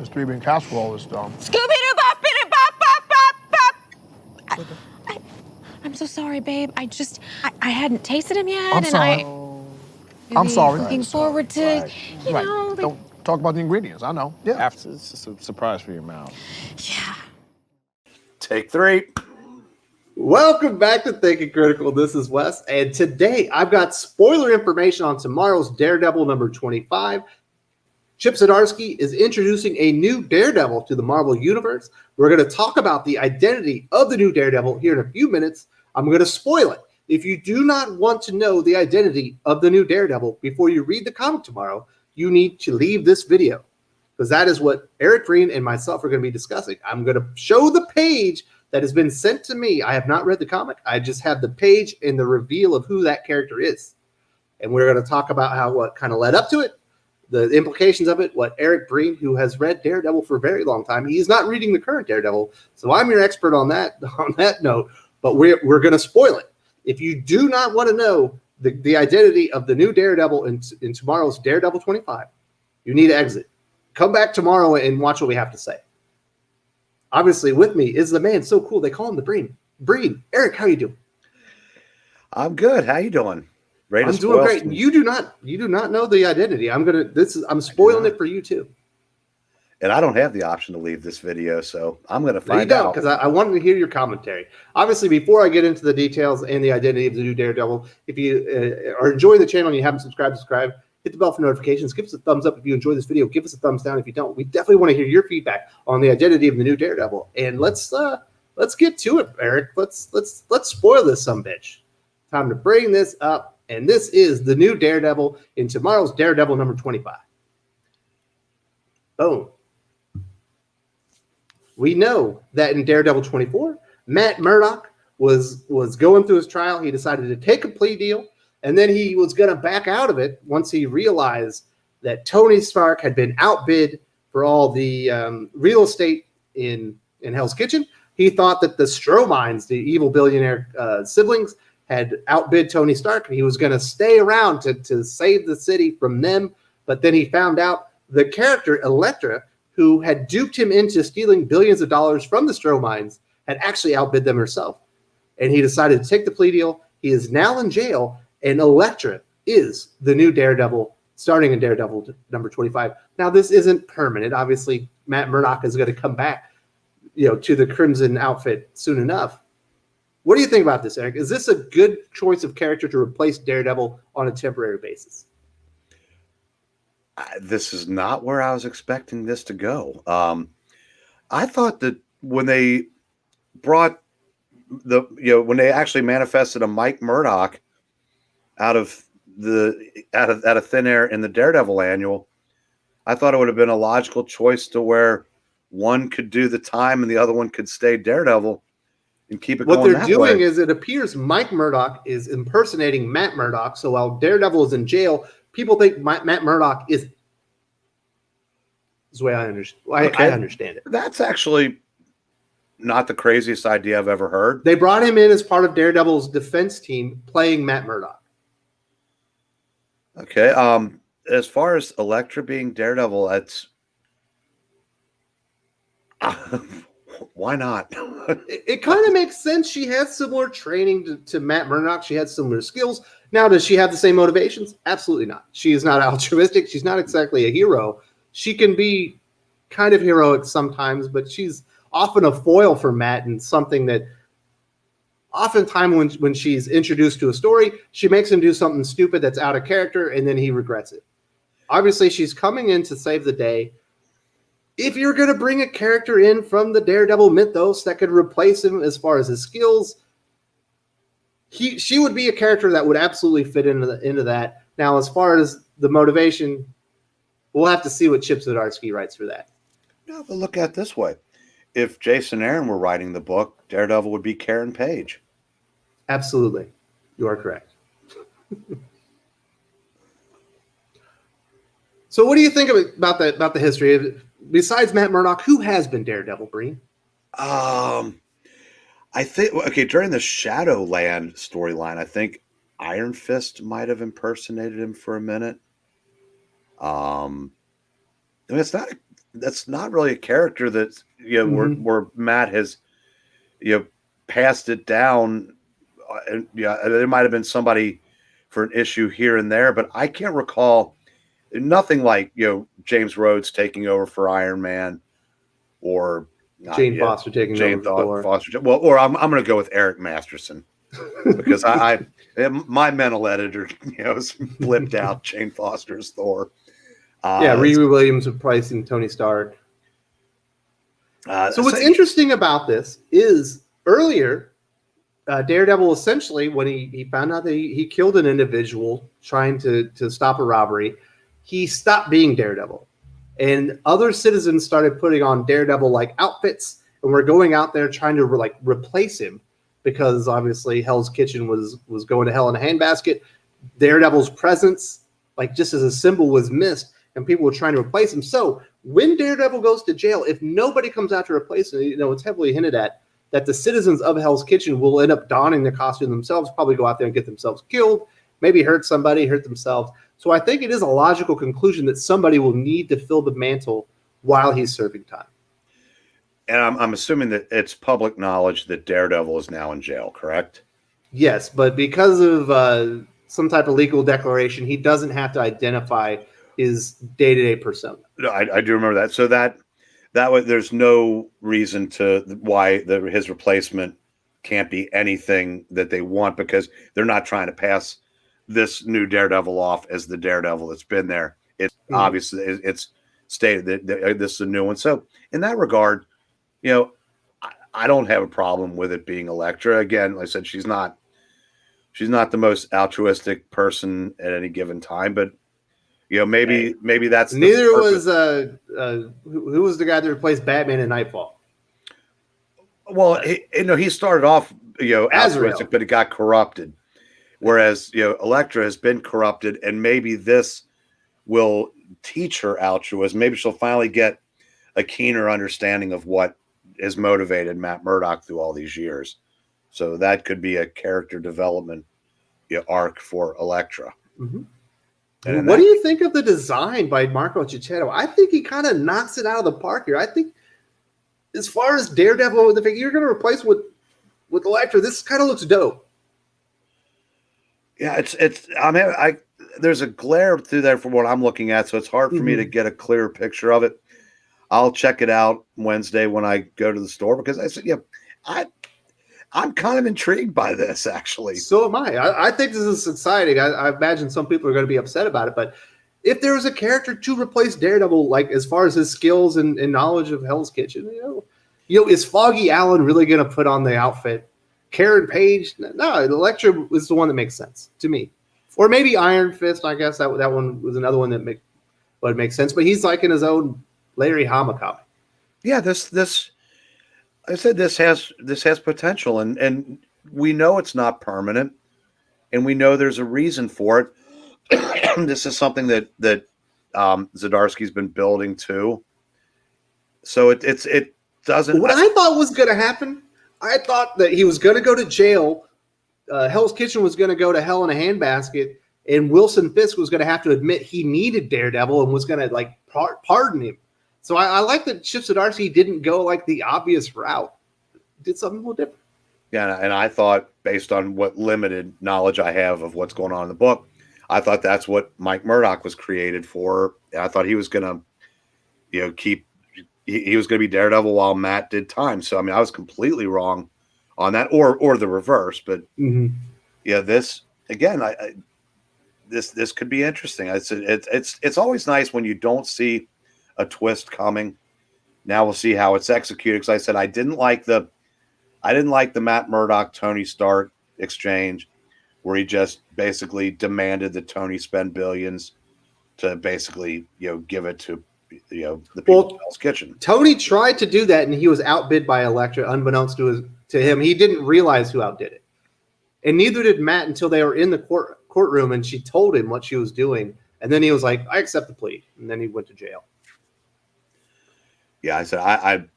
This three-bean casserole is dumb. I'm so sorry, babe. I hadn't tasted him yet. I'm sorry. I'm sorry. Looking forward to, you know. Like, don't talk about the ingredients. I know. Yeah. After it's just a surprise for your mouth. yeah. Take 3. Welcome back to Thinking Critical. This is Wes, and today I've got spoiler information on tomorrow's Daredevil number 25. Chip Zdarsky is introducing a new Daredevil to the Marvel Universe. We're going to talk about the identity of the new Daredevil here in a few minutes. I'm going to spoil it. If you do not want to know the identity of the new Daredevil before you read the comic tomorrow, you need to leave this video, because that is what Eric Green and myself are going to be discussing. I'm going to show the page that has been sent to me. I have not read the comic. I just have the page and the reveal of who that character is. And we're going to talk about what kind of led up to it, the implications of it, what Eric Green, who has read Daredevil for a very long time, he's not reading the current Daredevil, so I'm your expert on that note, but we're going to spoil it. If you do not want to know the identity of the new Daredevil in tomorrow's Daredevil 25, you need to exit. Come back tomorrow and watch what we have to say. Obviously, with me is the man so cool, they call him the Breen. Breen, Eric, how you doing? I'm good. How you doing? I'm doing great. You do not know the identity. I'm spoiling it for you too. And I don't have the option to leave this video, so I'm going to find out. Because I wanted to hear your commentary. Obviously, before I get into the details and the identity of the new Daredevil, if you are enjoying the channel and you haven't subscribed, hit the bell for notifications. Give us a thumbs up if you enjoy this video. Give us a thumbs down if you don't. We definitely want to hear your feedback on the identity of the new Daredevil. And let's get to it, Eric. Let's spoil this sumbitch. Time to bring this up. And this is the new Daredevil in tomorrow's Daredevil number 25. Boom. We know that in Daredevil 24, Matt Murdock was going through his trial. He decided to take a plea deal, and then he was going to back out of it once he realized that Tony Stark had been outbid for all the real estate in Hell's Kitchen. He thought that the Stromines, the evil billionaire siblings, had outbid Tony Stark, and he was going to stay around to save the city from them. But then he found out the character Elektra, who had duped him into stealing billions of dollars from the Stromines, had actually outbid them herself. And he decided to take the plea deal. He is now in jail, and Elektra is the new Daredevil, starting in Daredevil number 25. Now, this isn't permanent. Obviously, Matt Murdock is going to come back, to the Crimson outfit soon enough. What do you think about this, Eric? Is this a good choice of character to replace Daredevil on a temporary basis? This is not where I was expecting this to go. I thought that when they brought when they actually manifested a Mike Murdock out of thin air in the Daredevil annual, I thought it would have been a logical choice to where one could do the time and the other one could stay Daredevil and keep it going. What they're doing is, it appears Mike Murdock is impersonating Matt Murdock. So while Daredevil is in jail, people think Matt Murdock isn't. That's the way I understand. I understand it. That's actually not the craziest idea I've ever heard. They brought him in as part of Daredevil's defense team, playing Matt Murdock. Okay. As far as Elektra being Daredevil, that's why not? It kind of makes sense. She has similar training to Matt Murdock. She has similar skills. Now, does she have the same motivations? Absolutely not. She is not altruistic. She's not exactly a hero. She can be kind of heroic sometimes, but she's often a foil for Matt, and something that oftentimes when she's introduced to a story, she makes him do something stupid that's out of character, and then he regrets it. Obviously, she's coming in to save the day. If you're going to bring a character in from the Daredevil mythos that could replace him as far as his skills, she would be a character that would absolutely fit into that. Now, as far as the motivation, we'll have to see what Chip Zdarsky writes for that. No, but look at it this way. If Jason Aaron were writing the book, Daredevil would be Karen Page. Absolutely. You are correct. So what do you think about the history? Besides Matt Murdock, who has been Daredevil, Breen? I think, during the Shadowland storyline, I think Iron Fist might have impersonated him for a minute. It's not that's not really a character that where Matt has passed it down. And there might have been somebody for an issue here and there, but I can't recall nothing like James Rhodes taking over for Iron Man or Jane Foster taking over for Foster. Well, or I'm going to go with Eric Masterson because my mental editor is flipped out Jane Foster's Thor. Riri Williams replacing Tony Stark. So what's interesting about this is earlier, Daredevil essentially, when he found out that he killed an individual trying to stop a robbery, he stopped being Daredevil. And other citizens started putting on Daredevil-like outfits and were going out there trying to replace him because obviously Hell's Kitchen was going to hell in a handbasket. Daredevil's presence, like just as a symbol, was missed, and people were trying to replace him. So when Daredevil goes to jail, if nobody comes out to replace him, it's heavily hinted at that the citizens of Hell's Kitchen will end up donning the costume themselves, probably go out there and get themselves killed, maybe hurt somebody, hurt themselves. So I think it is a logical conclusion that somebody will need to fill the mantle while he's serving time. And I'm assuming that it's public knowledge that Daredevil is now in jail, correct? Yes, but because of some type of legal declaration, he doesn't have to identify his day-to-day persona. No, I do remember that. So that way, there's no reason why his replacement can't be anything that they want because they're not trying to pass this new Daredevil off as the Daredevil that's been there. It's obviously it's stated that this is a new one. So in that regard, I don't have a problem with it being Elektra. Again, like I said, she's not the most altruistic person at any given time, but maybe that's neither was who was the guy that replaced Batman in Nightfall? Well, he started off altruistic, but it got corrupted. Whereas Elektra has been corrupted, and maybe this will teach her altruism. Maybe she'll finally get a keener understanding of what has motivated Matt Murdock through all these years. So that could be a character development arc for Elektra. Mm-hmm. And what do you think of the design by Marco Cicchetto? I think he kind of knocks it out of the park here. I think as far as Daredevil, the thing you're going to replace with Elektra, this kind of looks dope. Yeah, there's a glare through there from what I'm looking at, so it's hard for me to get a clearer picture of it. I'll check it out Wednesday when I go to the store because I said, I'm kind of intrigued by this actually. So am I. I think this is exciting. I imagine some people are going to be upset about it, but if there was a character to replace Daredevil, like as far as his skills and knowledge of Hell's Kitchen, is Foggy Allen really going to put on the outfit? Karen Page? No, Elektra is the one that makes sense to me. Or maybe Iron Fist. I guess that one was another one that makes sense. But he's like in his own Larry Hama comic. Yeah, this I said this has potential, and we know it's not permanent, and we know there's a reason for it. This is something that Zdarsky's been building to. So it doesn't. What I thought was going to happen. I thought that he was going to go to jail. Hell's Kitchen was going to go to hell in a handbasket, and Wilson Fisk was going to have to admit he needed Daredevil and was going to pardon him. So I like that Chip Zdarsky didn't go like the obvious route. Did something a little different. Yeah, and I thought, based on what limited knowledge I have of what's going on in the book, I thought that's what Mike Murdock was created for. And I thought he was going to, he was going to be Daredevil while Matt did time. So, I mean, I was completely wrong on that, or the reverse. But this again, this could be interesting. It's always nice when you don't see a twist coming. Now we'll see how it's executed. Because I said I didn't like the Matt Murdock Tony Stark exchange, where he just basically demanded that Tony spend billions to basically give it to the people in Hell's Kitchen. Tony tried to do that, and he was outbid by Elektra, unbeknownst to him. He didn't realize who outdid it, and neither did Matt until they were in the courtroom, and she told him what she was doing, and then he was like, "I accept the plea," and then he went to jail. Yeah, I said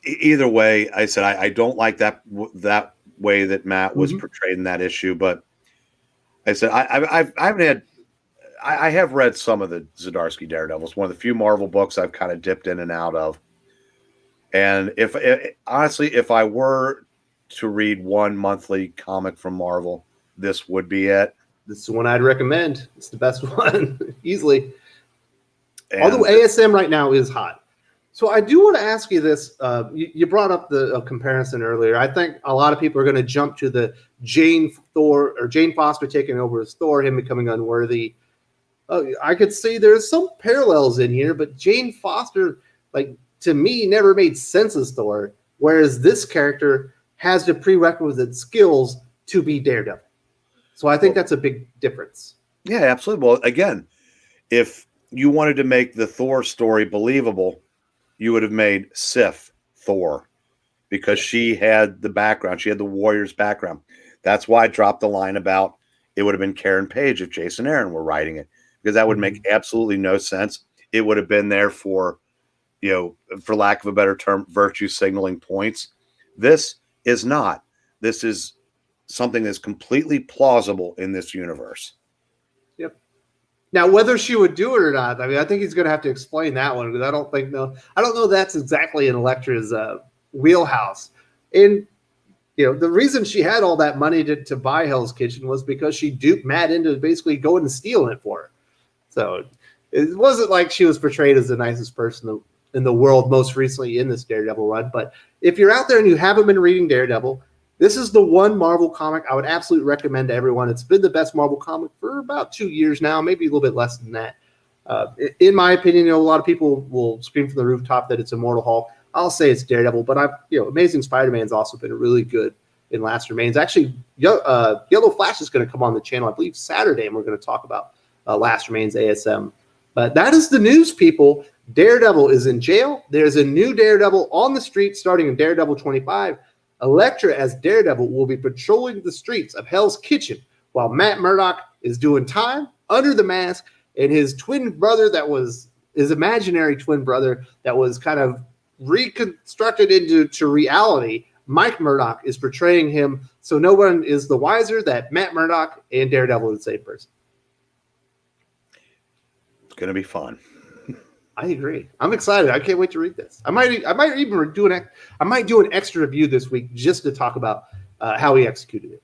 either way. I said I don't like that way that Matt was portrayed in that issue, but I said I I have read some of the Zdarsky Daredevils, one of the few Marvel books I've kind of dipped in and out of. And honestly, if I were to read one monthly comic from Marvel, this would be it. This is the one I'd recommend. It's the best one, easily. And although ASM right now is hot. So I do want to ask you this. You brought up the comparison earlier. I think a lot of people are going to jump to the Jane Foster taking over as Thor, him becoming unworthy. I could see there's some parallels in here, but Jane Foster, like, to me, never made sense as Thor, whereas this character has the prerequisite skills to be Daredevil. So I think that's a big difference. Yeah, absolutely. Well, again, if you wanted to make the Thor story believable, you would have made Sif Thor, because she had the background. She had the Warriors background. That's why I dropped the line about it would have been Karen Page if Jason Aaron were writing it, because that would make absolutely no sense. It would have been there for, for lack of a better term, virtue signaling points. This is not. This is something that's completely plausible in this universe. Yep. Now, whether she would do it or not, I mean, I think he's going to have to explain that one, because I don't know that's exactly in Elektra's wheelhouse. And the reason she had all that money to buy Hell's Kitchen was because she duped Matt into basically going and stealing it for her. So it wasn't like she was portrayed as the nicest person in the world most recently in this Daredevil run. But if you're out there and you haven't been reading Daredevil, this is the one Marvel comic I would absolutely recommend to everyone. It's been the best Marvel comic for about 2 years now, maybe a little bit less than that. In my opinion, a lot of people will scream from the rooftop that it's Immortal Hulk. I'll say it's Daredevil, but Amazing Spider-Man's also been really good in Last Remains. Actually, Yellow Flash is going to come on the channel, I believe, Saturday, and we're going to talk about Last Remains ASM. But that is the news, people. Daredevil is in jail. There's a new Daredevil on the street starting in Daredevil 25. Elektra as Daredevil will be patrolling the streets of Hell's Kitchen while Matt Murdock is doing time under the mask, and his twin brother his imaginary twin brother that was kind of reconstructed into reality, Mike Murdock, is portraying him, so no one is the wiser that Matt Murdock and Daredevil are the same person. It's going to be fun. I agree. I'm excited. I can't wait to read this. I might even do an extra review this week just to talk about how he executed it.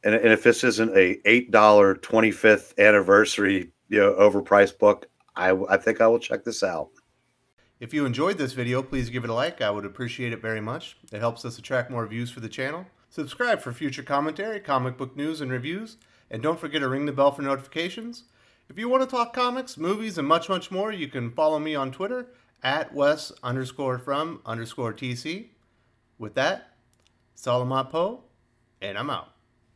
And if this isn't a $8 25th anniversary, overpriced book, I think I will check this out. If you enjoyed this video, please give it a like. I would appreciate it very much. It helps us attract more views for the channel. Subscribe for future commentary, comic book news, and reviews. And don't forget to ring the bell for notifications. If you want to talk comics, movies, and much, much more, you can follow me on Twitter at Wes_from_TC. With that, Salamat Po, and I'm out.